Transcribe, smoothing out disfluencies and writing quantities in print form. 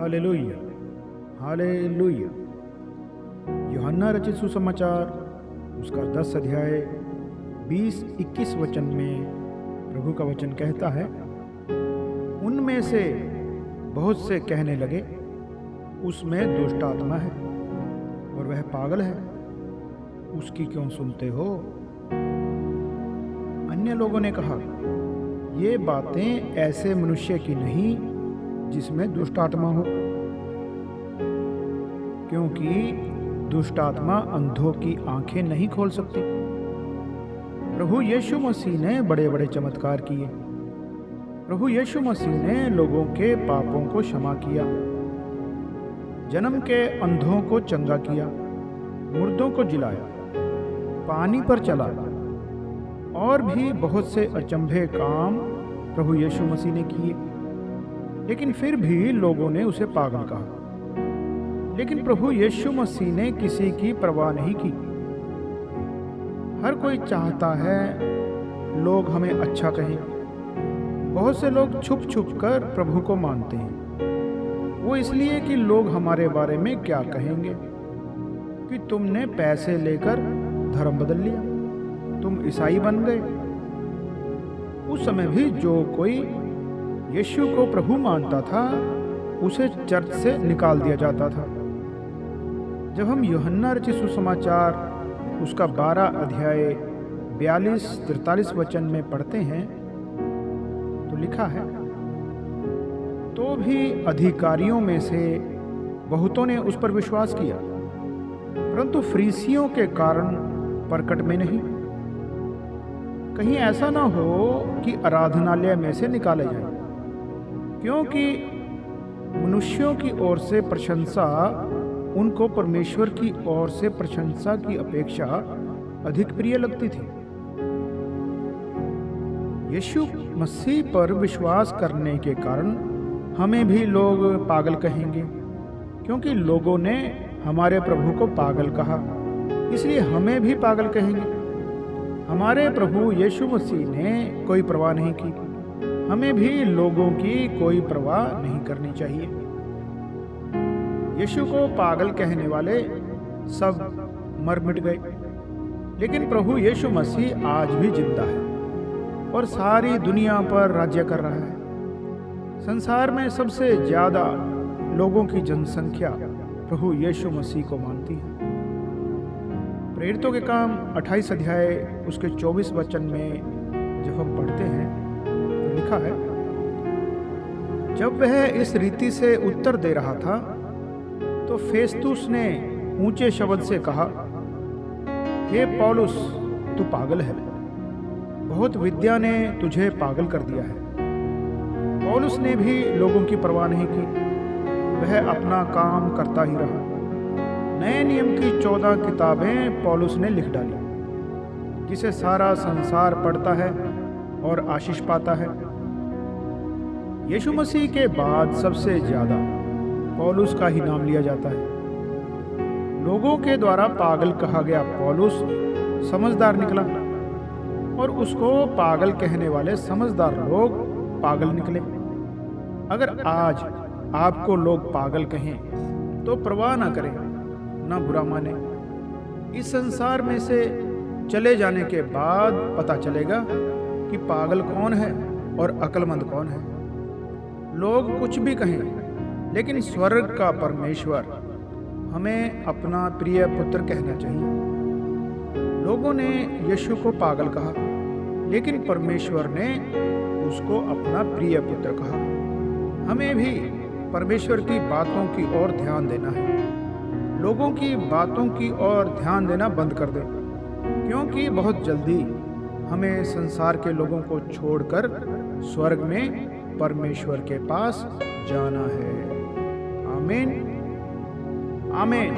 Hallelujah, hallelujah. यूहन्ना रचित सुसमाचार उसका 10 अध्याय 20-21 वचन में प्रभु का वचन कहता है, उनमें से बहुत से कहने लगे, उसमें दुष्ट आत्मा है और वह पागल है, उसकी क्यों सुनते हो? अन्य लोगों ने कहा, ये बातें ऐसे मनुष्य की नहीं जिसमें दुष्ट आत्मा हो, क्योंकि दुष्ट आत्मा अंधों की आंखें नहीं खोल सकती। प्रभु यीशु मसीह ने बड़े बड़े चमत्कार किए। प्रभु यीशु मसीह ने लोगों के पापों को क्षमा किया, जन्म के अंधों को चंगा किया, मुर्दों को जिलाया, पानी पर चला और भी बहुत से अचंभे काम प्रभु यीशु मसीह ने किए। लेकिन फिर भी लोगों ने उसे पागल कहा। लेकिन प्रभु यीशु मसीह ने किसी की परवाह नहीं की। हर कोई चाहता है लोग हमें अच्छा कहें। बहुत से लोग छुप छुप कर प्रभु को मानते हैं। वो इसलिए कि लोग हमारे बारे में क्या कहेंगे, कि तुमने पैसे लेकर धर्म बदल लिया, तुम ईसाई बन गए। उस समय भी जो कोई यीशु को प्रभु मानता था, उसे चर्च से निकाल दिया जाता था। जब हम यूहन्ना रचित सुसमाचार उसका 12 अध्याय 42-43 वचन में पढ़ते हैं तो लिखा है, तो भी अधिकारियों में से बहुतों ने उस पर विश्वास किया, परंतु फरीसियों के कारण प्रकट में नहीं, कहीं ऐसा ना हो कि आराधनालय में से निकाले जाए, क्योंकि मनुष्यों की ओर से प्रशंसा उनको परमेश्वर की ओर से प्रशंसा की अपेक्षा अधिक प्रिय लगती थी। यीशु मसीह पर विश्वास करने के कारण हमें भी लोग पागल कहेंगे, क्योंकि लोगों ने हमारे प्रभु को पागल कहा, इसलिए हमें भी पागल कहेंगे। हमारे प्रभु यीशु मसीह ने कोई परवाह नहीं की, हमें भी लोगों की कोई परवाह नहीं करनी चाहिए। यीशु को पागल कहने वाले सब मर मिट गए, लेकिन प्रभु यीशु मसीह आज भी जिंदा है और सारी दुनिया पर राज्य कर रहा है। संसार में सबसे ज्यादा लोगों की जनसंख्या प्रभु यीशु मसीह को मानती है। प्रेरितों के काम 28 अध्याय उसके 24 वचन में जब हम पढ़ते हैं तो लिखा है, जब वह इस रीति से उत्तर दे रहा था तो फेस्तुस ने ऊंचे शब्द से कहा, हे पौलुस, तू पागल है, बहुत विद्या ने तुझे पागल कर दिया है। पौलुस ने भी लोगों की परवाह नहीं की, वह अपना काम करता ही रहा। नए नियम की 14 किताबें पौलुस ने लिख डाली, जिसे सारा संसार पढ़ता है और आशीष पाता है। यीशु मसीह के बाद सबसे ज्यादा पौलुस का ही नाम लिया जाता है। लोगों के द्वारा पागल कहा गया पौलुस समझदार निकला और उसको पागल कहने वाले समझदार लोग पागल निकले। अगर आज आपको लोग पागल कहें तो परवाह ना करें, ना बुरा माने। इस संसार में से चले जाने के बाद पता चलेगा कि पागल कौन है और अक्लमंद कौन है। लोग कुछ भी कहें, लेकिन स्वर्ग का परमेश्वर हमें अपना प्रिय पुत्र कहना चाहिए। लोगों ने यीशु को पागल कहा, लेकिन परमेश्वर ने उसको अपना प्रिय पुत्र कहा। हमें भी परमेश्वर की बातों की ओर ध्यान देना है। लोगों की बातों की ओर ध्यान देना बंद कर दें, क्योंकि बहुत जल्दी हमें संसार के लोगों को छोड़कर स्वर्ग में परमेश्वर के पास जाना है। आमीन, आमीन।